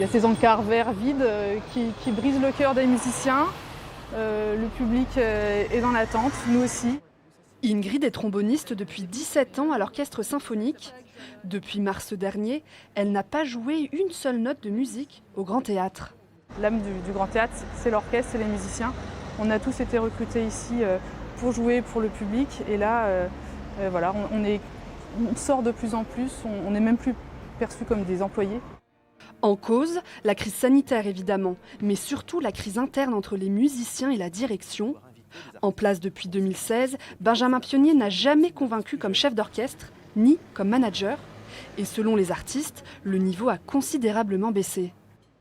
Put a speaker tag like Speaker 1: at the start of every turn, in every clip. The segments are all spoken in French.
Speaker 1: Il y a ces encarts verts vides qui brisent le cœur des musiciens. Le public est dans l'attente, nous aussi.
Speaker 2: Ingrid est tromboniste depuis 17 ans à l'orchestre symphonique. Depuis mars dernier, elle n'a pas joué une seule note de musique au Grand Théâtre.
Speaker 1: L'âme du Grand Théâtre, c'est l'orchestre, c'est les musiciens. On a tous été recrutés ici pour jouer pour le public. Et là, voilà, on sort de plus en plus, on n'est même plus perçus comme des employés.
Speaker 2: En cause, la crise sanitaire évidemment, mais surtout la crise interne entre les musiciens et la direction. En place depuis 2016, Benjamin Pionnier n'a jamais convaincu comme chef d'orchestre, ni comme manager. Et selon les artistes, le niveau a considérablement baissé.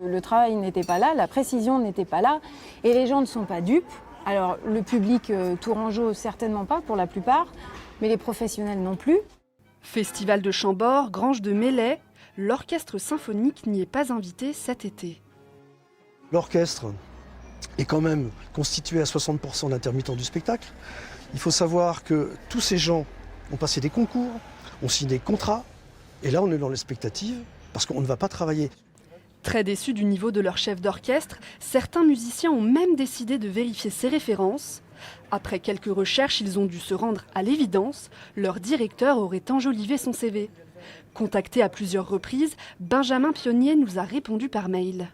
Speaker 3: Le travail n'était pas là, la précision n'était pas là, et les gens ne sont pas dupes. Alors le public tourangeau, certainement pas pour la plupart, mais les professionnels non plus.
Speaker 2: Festival de Chambord, Grange de Melay, l'orchestre symphonique n'y est pas invité cet été.
Speaker 4: L'orchestre est quand même constitué à 60% d'intermittents du spectacle. Il faut savoir que tous ces gens ont passé des concours, ont signé des contrats, et là on est dans l'expectative parce qu'on ne va pas travailler.
Speaker 2: Très déçus du niveau de leur chef d'orchestre, certains musiciens ont même décidé de vérifier ses références. Après quelques recherches, ils ont dû se rendre à l'évidence, leur directeur aurait enjolivé son CV. Contacté à plusieurs reprises, Benjamin Pionnier nous a répondu par mail.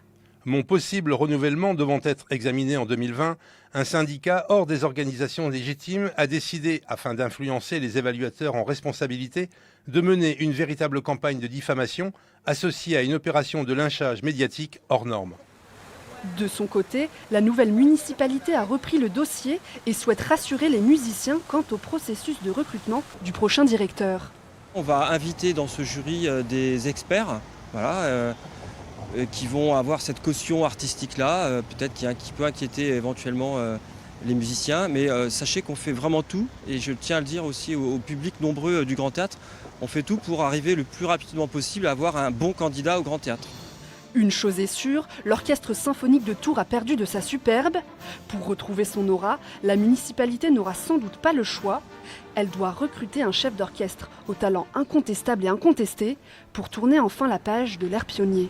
Speaker 5: Mon possible renouvellement devant être examiné en 2020, un syndicat hors des organisations légitimes a décidé, afin d'influencer les évaluateurs en responsabilité, de mener une véritable campagne de diffamation associée à une opération de lynchage médiatique hors norme.
Speaker 2: De son côté, la nouvelle municipalité a repris le dossier et souhaite rassurer les musiciens quant au processus de recrutement du prochain directeur.
Speaker 6: On va inviter dans ce jury des experts, voilà, qui vont avoir cette caution artistique-là, peut-être qui peut inquiéter éventuellement les musiciens. Mais sachez qu'on fait vraiment tout, et je tiens à le dire aussi au public nombreux du Grand Théâtre, on fait tout pour arriver le plus rapidement possible à avoir un bon candidat au Grand Théâtre.
Speaker 2: Une chose est sûre, l'orchestre symphonique de Tours a perdu de sa superbe. Pour retrouver son aura, la municipalité n'aura sans doute pas le choix. Elle doit recruter un chef d'orchestre au talent incontestable et incontesté pour tourner enfin la page de l'ère Pionnier.